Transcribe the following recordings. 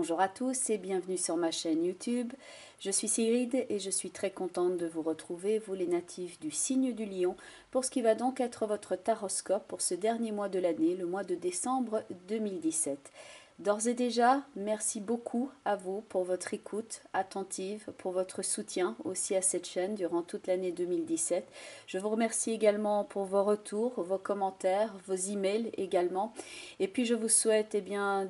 Bonjour à tous et bienvenue sur ma chaîne YouTube. Je suis Sigrid et je suis très contente de vous retrouver, vous les natifs du signe du lion, pour ce qui va donc être votre taroscope pour ce dernier mois de l'année, le mois de décembre 2017. D'ores et déjà, merci beaucoup à vous pour votre écoute attentive, pour votre soutien aussi à cette chaîne durant toute l'année 2017. Je vous remercie également pour vos retours, vos commentaires, vos emails également. Et puis je vous souhaite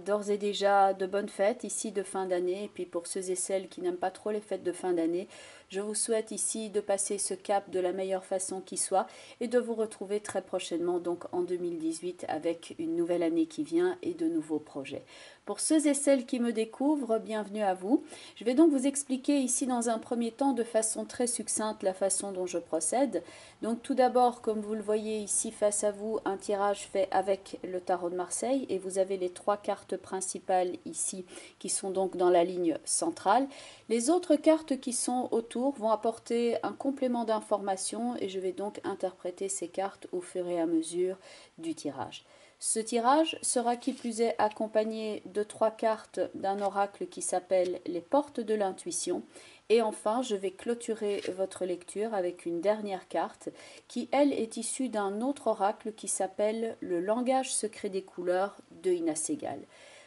d'ores et déjà de bonnes fêtes ici de fin d'année. Et puis pour ceux et celles qui n'aiment pas trop les fêtes de fin d'année, je vous souhaite ici de passer ce cap de la meilleure façon qui soit et de vous retrouver très prochainement donc en 2018 avec une nouvelle année qui vient et de nouveaux projets. Pour ceux et celles qui me découvrent, bienvenue à vous. Je vais donc vous expliquer ici dans un premier temps de façon très succincte la façon dont je procède. Donc tout d'abord, comme vous le voyez ici face à vous, un tirage fait avec le tarot de Marseille et vous avez les trois cartes principales ici qui sont donc dans la ligne centrale. Les autres cartes qui sont autour vont apporter un complément d'information et je vais donc interpréter ces cartes au fur et à mesure du tirage. Ce tirage sera qui plus est accompagné de trois cartes d'un oracle qui s'appelle les portes de l'intuition. Et enfin, je vais clôturer votre lecture avec une dernière carte qui, elle, est issue d'un autre oracle qui s'appelle le langage secret des couleurs de Ina Segal.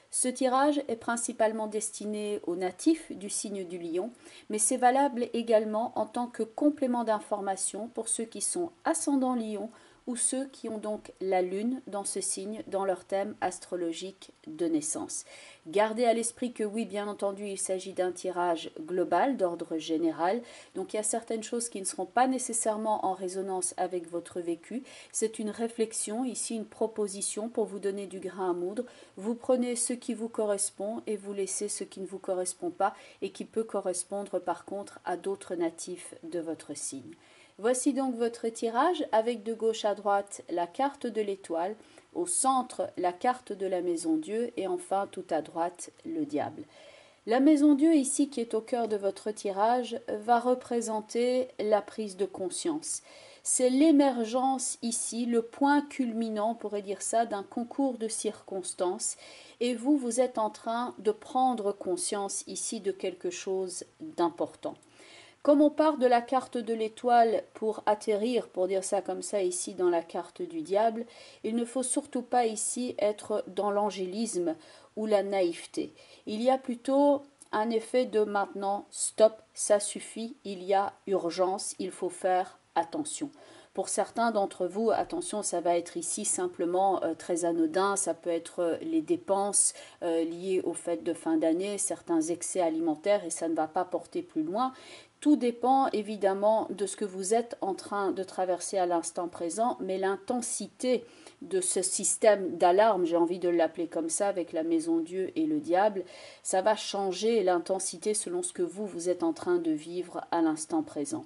Ce tirage est principalement destiné aux natifs du signe du lion, mais c'est valable également en tant que complément d'information pour ceux qui sont ascendant lion ou ceux qui ont donc la lune dans ce signe dans leur thème astrologique de naissance. Gardez à l'esprit que oui, bien entendu, il s'agit d'un tirage global d'ordre général, donc il y a certaines choses qui ne seront pas nécessairement en résonance avec votre vécu. C'est une réflexion, ici une proposition pour vous donner du grain à moudre. Vous prenez ce qui vous correspond et vous laissez ce qui ne vous correspond pas et qui peut correspondre par contre à d'autres natifs de votre signe. Voici donc votre tirage avec de gauche à droite la carte de l'étoile, au centre la carte de la maison Dieu et enfin tout à droite le diable. La maison Dieu ici qui est au cœur de votre tirage va représenter la prise de conscience. C'est l'émergence ici, le point culminant, on pourrait dire ça, d'un concours de circonstances. Et vous, vous êtes en train de prendre conscience ici de quelque chose d'important. Comme on part de la carte de l'étoile pour atterrir, pour dire ça comme ça, ici dans la carte du diable, il ne faut surtout pas ici être dans l'angélisme ou la naïveté. Il y a plutôt un effet de maintenant, stop, ça suffit, il y a urgence, il faut faire attention. Pour certains d'entre vous, attention, ça va être ici simplement très anodin, ça peut être les dépenses liées aux fêtes de fin d'année, certains excès alimentaires et ça ne va pas porter plus loin. Tout dépend évidemment de ce que vous êtes en train de traverser à l'instant présent, mais l'intensité de ce système d'alarme, j'ai envie de l'appeler comme ça, avec la maison Dieu et le diable, ça va changer l'intensité selon ce que vous êtes en train de vivre à l'instant présent.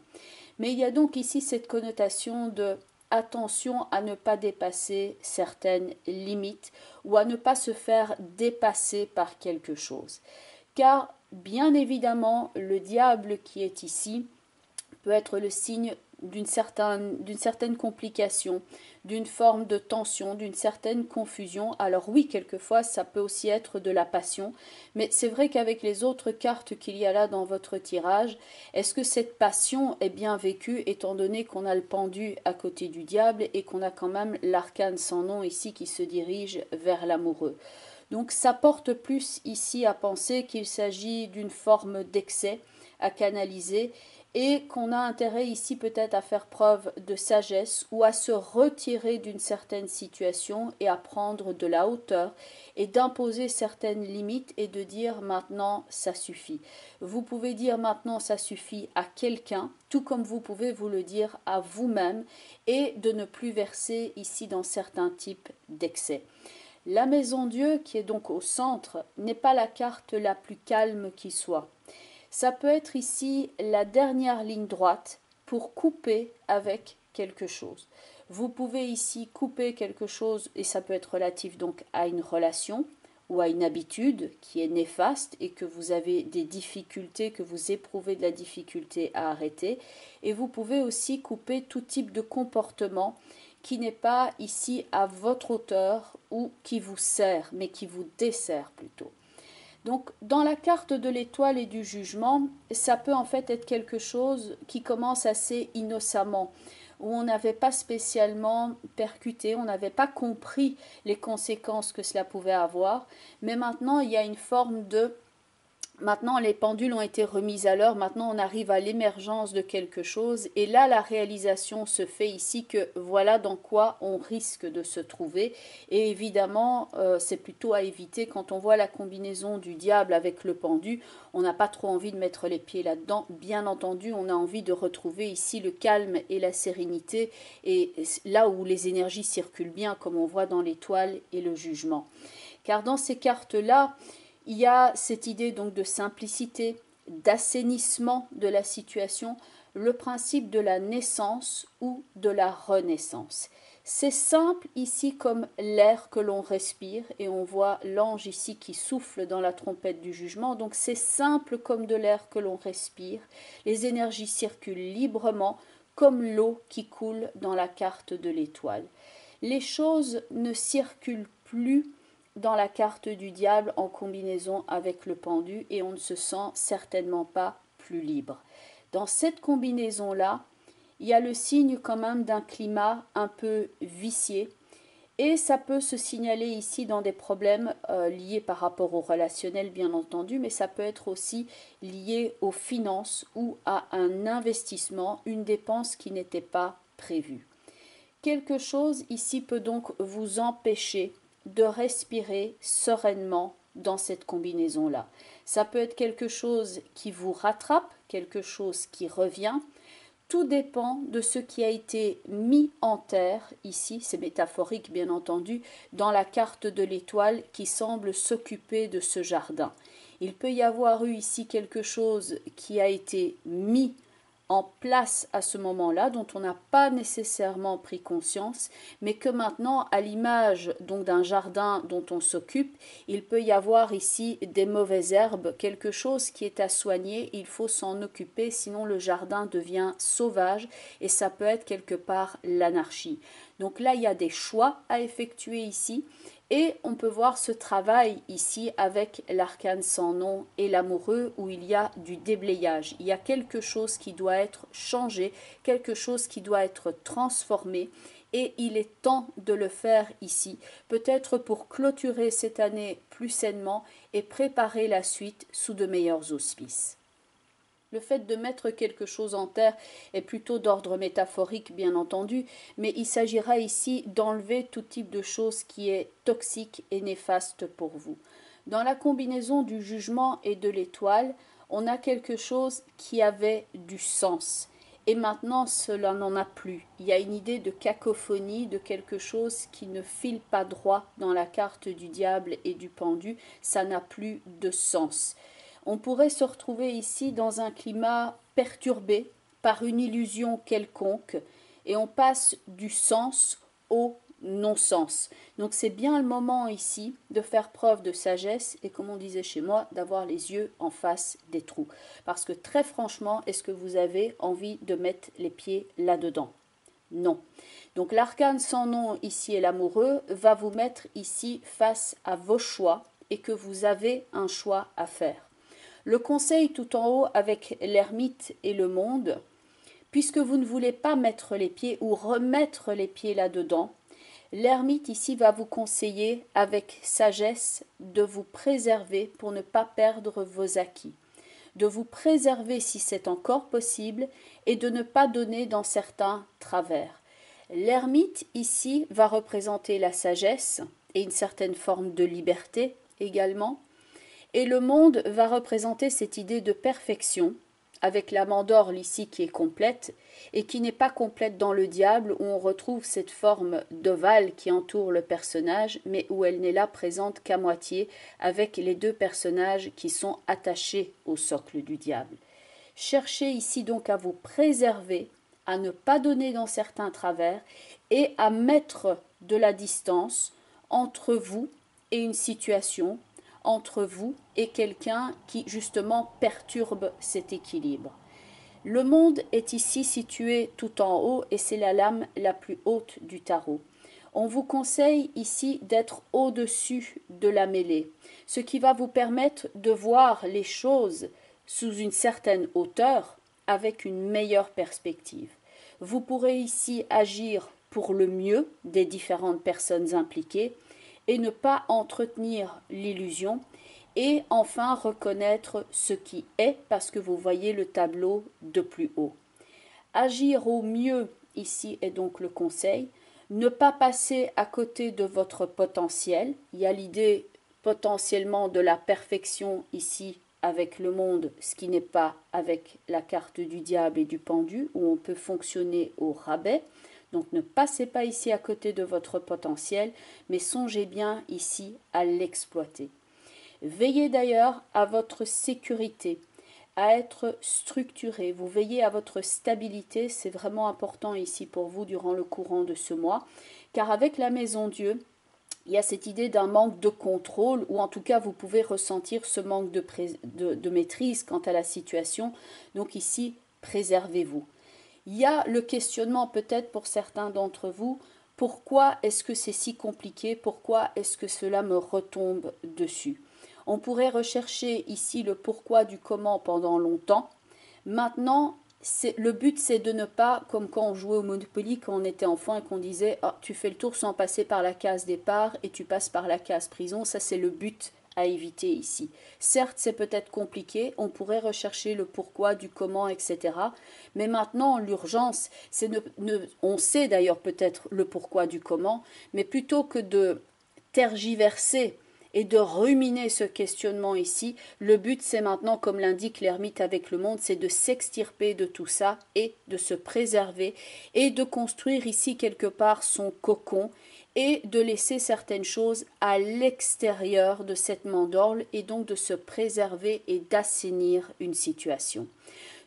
Mais il y a donc ici cette connotation de attention à ne pas dépasser certaines limites ou à ne pas se faire dépasser par quelque chose. Car bien évidemment, le diable qui est ici peut être le signe d'une certaine complication, d'une forme de tension, d'une certaine confusion. Alors oui, quelquefois, ça peut aussi être de la passion, mais c'est vrai qu'avec les autres cartes qu'il y a là dans votre tirage, est-ce que cette passion est bien vécue, étant donné qu'on a le pendu à côté du diable et qu'on a quand même l'arcane sans nom ici qui se dirige vers l'amoureux. Donc ça porte plus ici à penser qu'il s'agit d'une forme d'excès à canaliser et qu'on a intérêt ici peut-être à faire preuve de sagesse ou à se retirer d'une certaine situation et à prendre de la hauteur et d'imposer certaines limites et de dire maintenant ça suffit. Vous pouvez dire maintenant ça suffit à quelqu'un, tout comme vous pouvez vous le dire à vous-même et de ne plus verser ici dans certains types d'excès. La maison Dieu, qui est donc au centre, n'est pas la carte la plus calme qui soit. Ça peut être ici la dernière ligne droite pour couper avec quelque chose. Vous pouvez ici couper quelque chose, et ça peut être relatif donc à une relation ou à une habitude qui est néfaste et que vous avez des difficultés, que vous éprouvez de la difficulté à arrêter. Et vous pouvez aussi couper tout type de comportement qui n'est pas ici à votre hauteur ou qui vous sert, mais qui vous dessert plutôt. Donc dans la carte de l'étoile et du jugement, ça peut en fait être quelque chose qui commence assez innocemment, où on n'avait pas spécialement percuté, on n'avait pas compris les conséquences que cela pouvait avoir, mais maintenant il y a une forme de... Maintenant, les pendules ont été remises à l'heure. Maintenant, on arrive à l'émergence de quelque chose. Et là, la réalisation se fait ici que voilà dans quoi on risque de se trouver. Et évidemment, c'est plutôt à éviter. Quand on voit la combinaison du diable avec le pendu, on n'a pas trop envie de mettre les pieds là-dedans. Bien entendu, on a envie de retrouver ici le calme et la sérénité. Et là où les énergies circulent bien, comme on voit dans l'étoile et le jugement. Car dans ces cartes-là, il y a cette idée donc de simplicité, d'assainissement de la situation, le principe de la naissance ou de la renaissance. C'est simple ici comme l'air que l'on respire et on voit l'ange ici qui souffle dans la trompette du jugement. Donc c'est simple comme de l'air que l'on respire. Les énergies circulent librement comme l'eau qui coule dans la carte de l'étoile. Les choses ne circulent plus dans la carte du diable en combinaison avec le pendu et on ne se sent certainement pas plus libre. Dans cette combinaison-là, il y a le signe quand même d'un climat un peu vicié et ça peut se signaler ici dans des problèmes liés par rapport au relationnel bien entendu, mais ça peut être aussi lié aux finances ou à un investissement, une dépense qui n'était pas prévue. Quelque chose ici peut donc vous empêcher de respirer sereinement dans cette combinaison-là. Ça peut être quelque chose qui vous rattrape, quelque chose qui revient. Tout dépend de ce qui a été mis en terre, ici, c'est métaphorique bien entendu, dans la carte de l'étoile qui semble s'occuper de ce jardin. Il peut y avoir eu ici quelque chose qui a été mis en place à ce moment-là, dont on n'a pas nécessairement pris conscience, mais que maintenant, à l'image donc d'un jardin dont on s'occupe, il peut y avoir ici des mauvaises herbes, quelque chose qui est à soigner, il faut s'en occuper, sinon le jardin devient sauvage et ça peut être quelque part l'anarchie. Donc là, il y a des choix à effectuer ici. Et on peut voir ce travail ici avec l'arcane sans nom et l'amoureux où il y a du déblayage. Il y a quelque chose qui doit être changé, quelque chose qui doit être transformé et il est temps de le faire ici. Peut-être pour clôturer cette année plus sainement et préparer la suite sous de meilleurs auspices. Le fait de mettre quelque chose en terre est plutôt d'ordre métaphorique, bien entendu, mais il s'agira ici d'enlever tout type de chose qui est toxique et néfaste pour vous. Dans la combinaison du jugement et de l'étoile, on a quelque chose qui avait du sens. Et maintenant, cela n'en a plus. Il y a une idée de cacophonie, de quelque chose qui ne file pas droit dans la carte du diable et du pendu. Ça n'a plus de sens. On pourrait se retrouver ici dans un climat perturbé par une illusion quelconque et on passe du sens au non-sens. Donc c'est bien le moment ici de faire preuve de sagesse et comme on disait chez moi, d'avoir les yeux en face des trous. Parce que très franchement, est-ce que vous avez envie de mettre les pieds là-dedans? Non. Donc l'arcane sans nom ici et l'amoureux va vous mettre ici face à vos choix et que vous avez un choix à faire. Le conseil tout en haut avec l'ermite et le monde, puisque vous ne voulez pas mettre les pieds ou remettre les pieds là-dedans, l'ermite ici va vous conseiller avec sagesse de vous préserver pour ne pas perdre vos acquis, de vous préserver si c'est encore possible et de ne pas donner dans certains travers. L'ermite ici va représenter la sagesse et une certaine forme de liberté également. Et le monde va représenter cette idée de perfection, avec la mandorle ici qui est complète, et qui n'est pas complète dans le diable, où on retrouve cette forme d'ovale qui entoure le personnage, mais où elle n'est là présente qu'à moitié, avec les deux personnages qui sont attachés au socle du diable. Cherchez ici donc à vous préserver, à ne pas donner dans certains travers, et à mettre de la distance entre vous et une situation, entre vous et quelqu'un qui justement perturbe cet équilibre. Le monde est ici situé tout en haut et c'est la lame la plus haute du tarot. On vous conseille ici d'être au-dessus de la mêlée, ce qui va vous permettre de voir les choses sous une certaine hauteur avec une meilleure perspective. Vous pourrez ici agir pour le mieux des différentes personnes impliquées et ne pas entretenir l'illusion et enfin reconnaître ce qui est parce que vous voyez le tableau de plus haut. Agir au mieux ici est donc le conseil. Ne pas passer à côté de votre potentiel. Il y a l'idée potentiellement de la perfection ici avec le monde, ce qui n'est pas avec la carte du diable et du pendu, où on peut fonctionner au rabais. Donc ne passez pas ici à côté de votre potentiel, mais songez bien ici à l'exploiter. Veillez d'ailleurs à votre sécurité, à être structuré. Vous veillez à votre stabilité, c'est vraiment important ici pour vous durant le courant de ce mois, car avec la Maison Dieu, il y a cette idée d'un manque de contrôle, ou en tout cas vous pouvez ressentir ce manque de maîtrise quant à la situation. Donc ici, préservez-vous. Il y a le questionnement peut-être pour certains d'entre vous, pourquoi est-ce que c'est si compliqué, pourquoi est-ce que cela me retombe dessus? On pourrait rechercher ici le pourquoi du comment pendant longtemps. Maintenant, le but, c'est de ne pas, comme quand on jouait au Monopoly quand on était enfant et qu'on disait oh, tu fais le tour sans passer par la case départ et tu passes par la case prison. Ça, c'est le but à éviter ici. Certes, c'est peut-être compliqué, on pourrait rechercher le pourquoi, du comment, etc. Mais maintenant, l'urgence, c'est on sait d'ailleurs peut-être le pourquoi du comment, mais plutôt que de tergiverser et de ruminer ce questionnement ici, le but c'est maintenant, comme l'indique l'ermite avec le monde, c'est de s'extirper de tout ça et de se préserver et de construire ici quelque part son cocon et de laisser certaines choses à l'extérieur de cette mandorle et donc de se préserver et d'assainir une situation.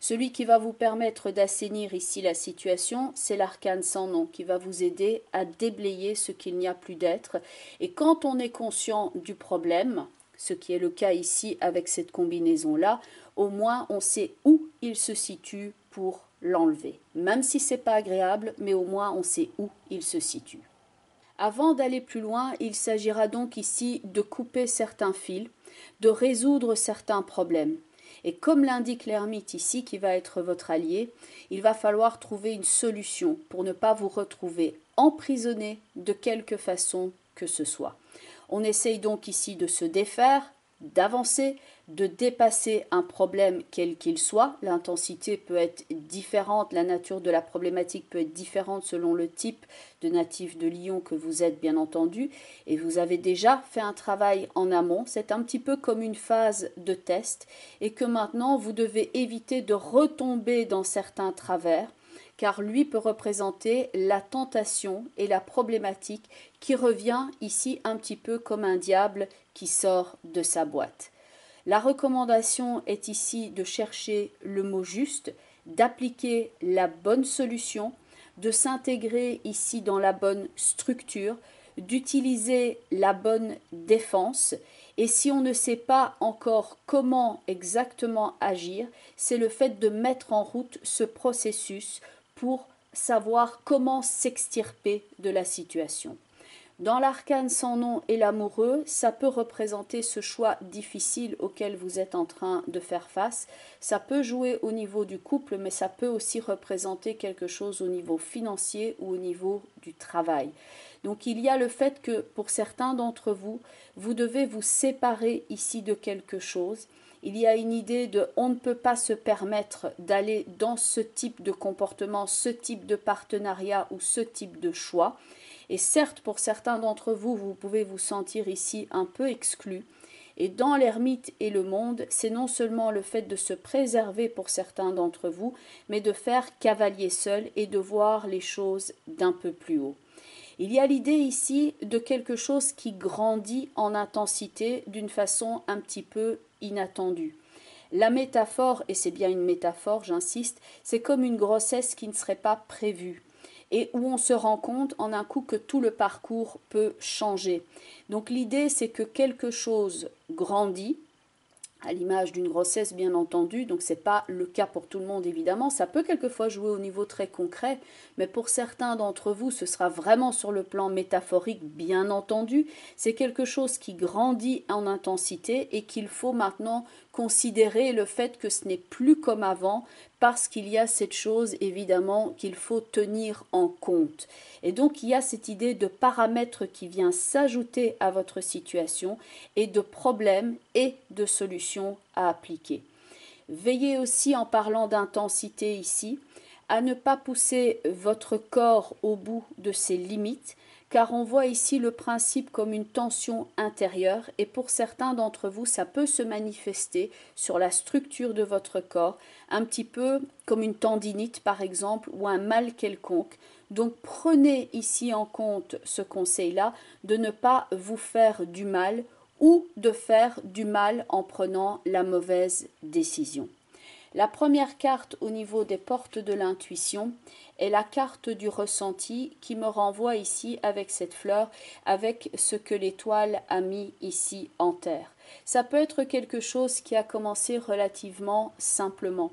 Celui qui va vous permettre d'assainir ici la situation, c'est l'arcane sans nom qui va vous aider à déblayer ce qu'il n'y a plus d'être. Et quand on est conscient du problème, ce qui est le cas ici avec cette combinaison-là, au moins on sait où il se situe pour l'enlever. Même si ce n'est pas agréable, mais au moins on sait où il se situe. Avant d'aller plus loin, il s'agira donc ici de couper certains fils, de résoudre certains problèmes. Et comme l'indique l'ermite ici, qui va être votre allié, il va falloir trouver une solution pour ne pas vous retrouver emprisonné de quelque façon que ce soit. On essaye donc ici de se défaire, d'avancer, de dépasser un problème quel qu'il soit. L'intensité peut être différente, la nature de la problématique peut être différente selon le type de natif de Lion que vous êtes bien entendu, et vous avez déjà fait un travail en amont. C'est un petit peu comme une phase de test et que maintenant vous devez éviter de retomber dans certains travers, car lui peut représenter la tentation et la problématique qui revient ici un petit peu comme un diable qui sort de sa boîte. La recommandation est ici de chercher le mot juste, d'appliquer la bonne solution, de s'intégrer ici dans la bonne structure, d'utiliser la bonne défense. Et si on ne sait pas encore comment exactement agir, c'est le fait de mettre en route ce processus pour savoir comment s'extirper de la situation. Dans l'arcane sans nom et l'amoureux, ça peut représenter ce choix difficile auquel vous êtes en train de faire face. Ça peut jouer au niveau du couple, mais ça peut aussi représenter quelque chose au niveau financier ou au niveau du travail. Donc il y a le fait que pour certains d'entre vous, vous devez vous séparer ici de quelque chose. Il y a une idée de on ne peut pas se permettre d'aller dans ce type de comportement, ce type de partenariat ou ce type de choix. Et certes, pour certains d'entre vous, vous pouvez vous sentir ici un peu exclu. Et dans l'ermite et le monde, c'est non seulement le fait de se préserver pour certains d'entre vous, mais de faire cavalier seul et de voir les choses d'un peu plus haut. Il y a l'idée ici de quelque chose qui grandit en intensité d'une façon un petit peu inattendue. La métaphore, et c'est bien une métaphore, j'insiste, c'est comme une grossesse qui ne serait pas prévue et où on se rend compte en un coup que tout le parcours peut changer. Donc l'idée, c'est que quelque chose grandit, à l'image d'une grossesse bien entendu, donc ce n'est pas le cas pour tout le monde évidemment, ça peut quelquefois jouer au niveau très concret, mais pour certains d'entre vous ce sera vraiment sur le plan métaphorique bien entendu, c'est quelque chose qui grandit en intensité et qu'il faut maintenant considérer le fait que ce n'est plus comme avant parce qu'il y a cette chose évidemment qu'il faut tenir en compte. Et donc il y a cette idée de paramètre qui vient s'ajouter à votre situation et de problèmes et de solutions à appliquer. Veillez aussi en parlant d'intensité ici à ne pas pousser votre corps au bout de ses limites car on voit ici le principe comme une tension intérieure et pour certains d'entre vous, ça peut se manifester sur la structure de votre corps, un petit peu comme une tendinite par exemple ou un mal quelconque. Donc prenez ici en compte ce conseil-là de ne pas vous faire du mal ou de faire du mal en prenant la mauvaise décision. La première carte au niveau des portes de l'intuition est la carte du ressenti qui me renvoie ici avec cette fleur, avec ce que l'étoile a mis ici en terre. Ça peut être quelque chose qui a commencé relativement simplement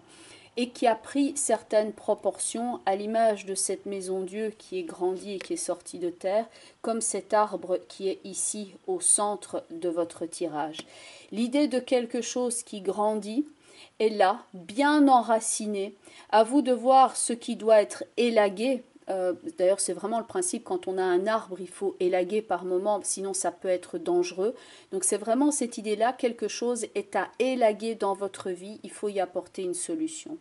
et qui a pris certaines proportions à l'image de cette maison Dieu qui est grandie et qui est sortie de terre, comme cet arbre qui est ici au centre de votre tirage. L'idée de quelque chose qui grandit est là, bien enraciné. À vous de voir ce qui doit être élagué. D'ailleurs, c'est vraiment le principe, quand on a un arbre, il faut élaguer par moment, sinon ça peut être dangereux. Donc c'est vraiment cette idée-là, quelque chose est à élaguer dans votre vie, il faut y apporter une solution.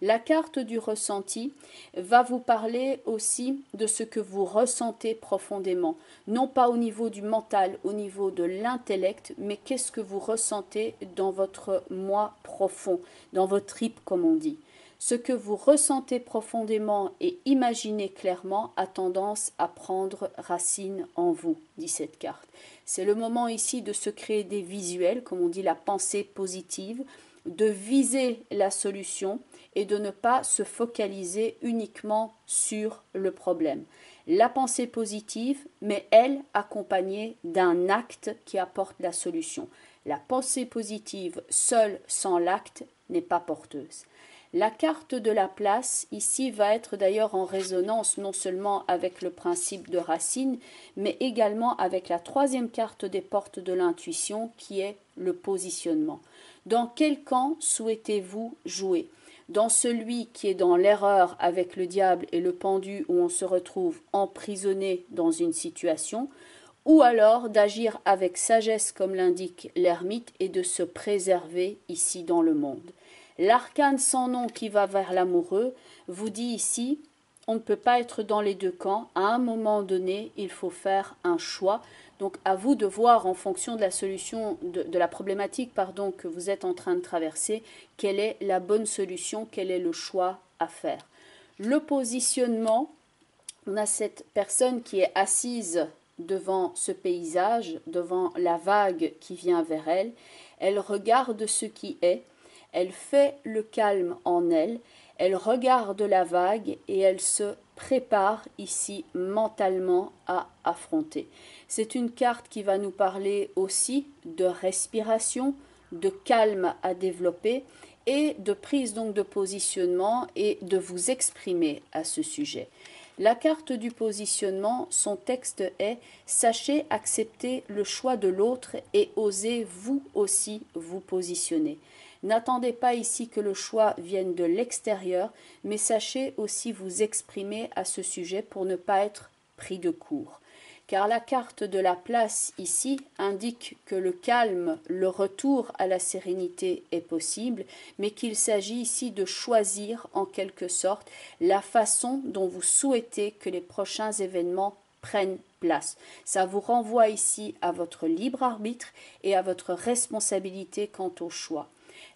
La carte du ressenti va vous parler aussi de ce que vous ressentez profondément, non pas au niveau du mental, au niveau de l'intellect, mais qu'est-ce que vous ressentez dans votre moi profond, dans votre trip comme on dit. Ce que vous ressentez profondément et imaginez clairement a tendance à prendre racine en vous, dit cette carte. C'est le moment ici de se créer des visuels, comme on dit la pensée positive, de viser la solution et de ne pas se focaliser uniquement sur le problème. La pensée positive, mais elle accompagnée d'un acte qui apporte la solution. La pensée positive seule sans l'acte n'est pas porteuse. La carte de la place, ici, va être d'ailleurs en résonance non seulement avec le principe de racine, mais également avec la troisième carte des portes de l'intuition qui est le positionnement. Dans quel camp souhaitez-vous jouer ? Dans celui qui est dans l'erreur avec le diable et le pendu où on se retrouve emprisonné dans une situation, ou alors d'agir avec sagesse comme l'indique l'ermite et de se préserver ici dans le monde. L'arcane sans nom qui va vers l'amoureux vous dit ici, on ne peut pas être dans les deux camps, à un moment donné, il faut faire un choix. Donc à vous de voir en fonction de la solution, de la problématique que vous êtes en train de traverser, quelle est la bonne solution, quel est le choix à faire. Le positionnement, on a cette personne qui est assise devant ce paysage, devant la vague qui vient vers elle. Elle regarde ce qui est, elle fait le calme en elle, elle regarde la vague et elle se prépare ici mentalement à affronter. C'est une carte qui va nous parler aussi de respiration, de calme à développer et de prise donc de positionnement et de vous exprimer à ce sujet. La carte du positionnement, son texte est « Sachez accepter le choix de l'autre et osez vous aussi vous positionner ». N'attendez pas ici que le choix vienne de l'extérieur, mais sachez aussi vous exprimer à ce sujet pour ne pas être pris de court. Car la carte de la place ici indique que le calme, le retour à la sérénité est possible, mais qu'il s'agit ici de choisir en quelque sorte la façon dont vous souhaitez que les prochains événements prennent place. Ça vous renvoie ici à votre libre arbitre et à votre responsabilité quant au choix.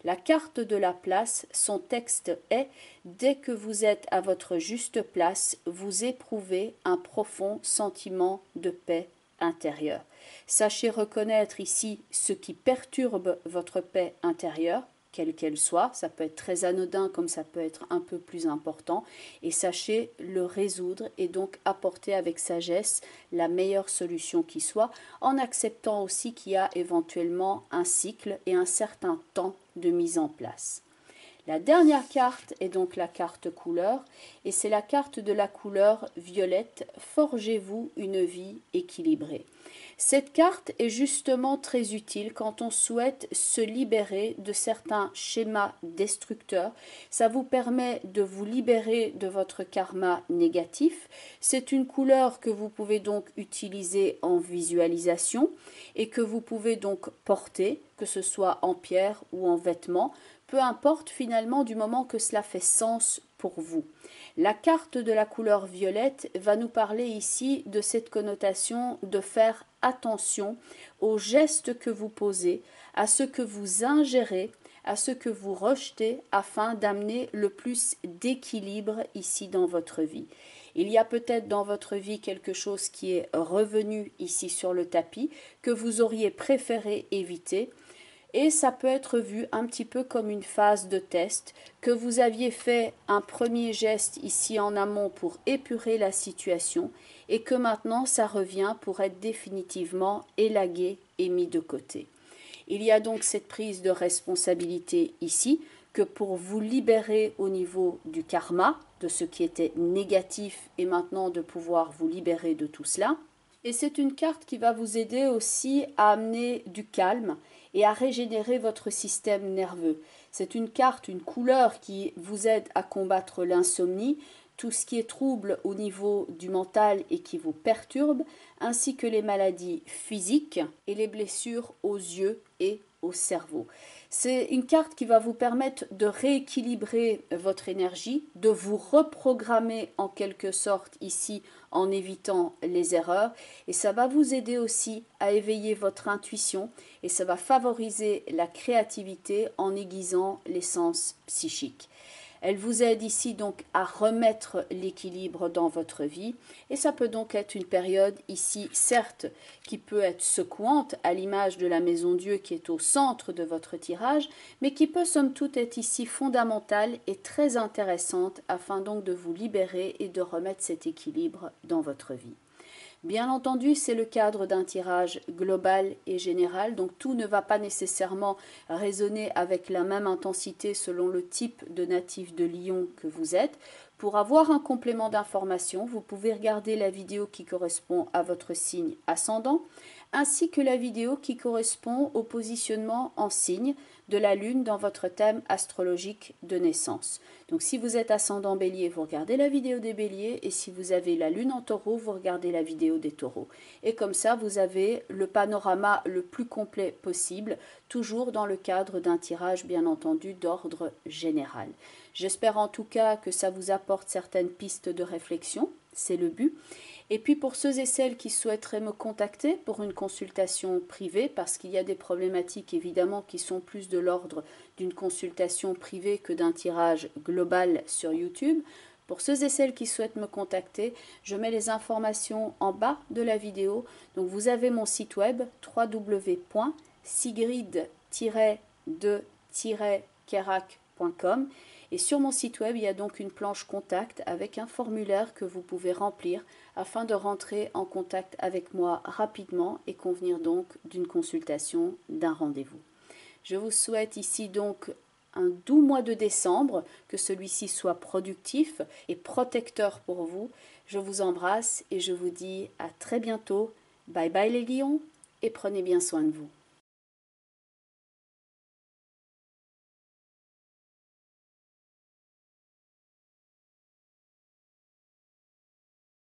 La carte de la place, son texte est « Dès que vous êtes à votre juste place, vous éprouvez un profond sentiment de paix intérieure. Sachez reconnaître ici ce qui perturbe votre paix intérieure, quelle qu'elle soit. Ça peut être très anodin comme ça peut être un peu plus important. Et sachez le résoudre et donc apporter avec sagesse la meilleure solution qui soit, en acceptant aussi qu'il y a éventuellement un cycle et un certain temps de mise en place. La dernière carte est donc la carte couleur et c'est la carte de la couleur violette. Forgez-vous une vie équilibrée. Cette carte est justement très utile quand on souhaite se libérer de certains schémas destructeurs. Ça vous permet de vous libérer de votre karma négatif. C'est une couleur que vous pouvez donc utiliser en visualisation et que vous pouvez donc porter, que ce soit en pierre ou en vêtements. Peu importe finalement du moment que cela fait sens pour vous. La carte de la couleur violette va nous parler ici de cette connotation de faire attention aux gestes que vous posez, à ce que vous ingérez, à ce que vous rejetez afin d'amener le plus d'équilibre ici dans votre vie. Il y a peut-être dans votre vie quelque chose qui est revenu ici sur le tapis que vous auriez préféré éviter. Et ça peut être vu un petit peu comme une phase de test, que vous aviez fait un premier geste ici en amont pour épurer la situation et que maintenant ça revient pour être définitivement élagué et mis de côté. Il y a donc cette prise de responsabilité ici, que pour vous libérer au niveau du karma, de ce qui était négatif et maintenant de pouvoir vous libérer de tout cela. Et c'est une carte qui va vous aider aussi à amener du calme et à régénérer votre système nerveux. C'est une carte, une couleur qui vous aide à combattre l'insomnie, tout ce qui est trouble au niveau du mental et qui vous perturbe, ainsi que les maladies physiques et les blessures aux yeux et au cerveau. C'est une carte qui va vous permettre de rééquilibrer votre énergie, de vous reprogrammer en quelque sorte ici en évitant les erreurs et ça va vous aider aussi à éveiller votre intuition et ça va favoriser la créativité en aiguisant les sens psychiques. Elle vous aide ici donc à remettre l'équilibre dans votre vie et ça peut donc être une période ici certes qui peut être secouante à l'image de la maison Dieu qui est au centre de votre tirage mais qui peut somme toute être ici fondamentale et très intéressante afin donc de vous libérer et de remettre cet équilibre dans votre vie. Bien entendu, c'est le cadre d'un tirage global et général, donc tout ne va pas nécessairement résonner avec la même intensité selon le type de natif de Lion que vous êtes. Pour avoir un complément d'information, vous pouvez regarder la vidéo qui correspond à votre signe ascendant, ainsi que la vidéo qui correspond au positionnement en signe de la Lune dans votre thème astrologique de naissance. Donc si vous êtes ascendant Bélier, vous regardez la vidéo des Béliers, et si vous avez la Lune en Taureau, vous regardez la vidéo des Taureaux. Et comme ça, vous avez le panorama le plus complet possible, toujours dans le cadre d'un tirage, bien entendu, d'ordre général. J'espère en tout cas que ça vous apporte certaines pistes de réflexion, c'est le but. Et puis pour ceux et celles qui souhaiteraient me contacter pour une consultation privée, parce qu'il y a des problématiques évidemment qui sont plus de l'ordre d'une consultation privée que d'un tirage global sur YouTube, pour ceux et celles qui souhaitent me contacter, je mets les informations en bas de la vidéo. Donc vous avez mon site web www.sigrid-de-kerak.com et sur mon site web, il y a donc une planche contact avec un formulaire que vous pouvez remplir afin de rentrer en contact avec moi rapidement et convenir donc d'une consultation, d'un rendez-vous. Je vous souhaite ici donc un doux mois de décembre, que celui-ci soit productif et protecteur pour vous. Je vous embrasse et je vous dis à très bientôt. Bye bye les lions et prenez bien soin de vous.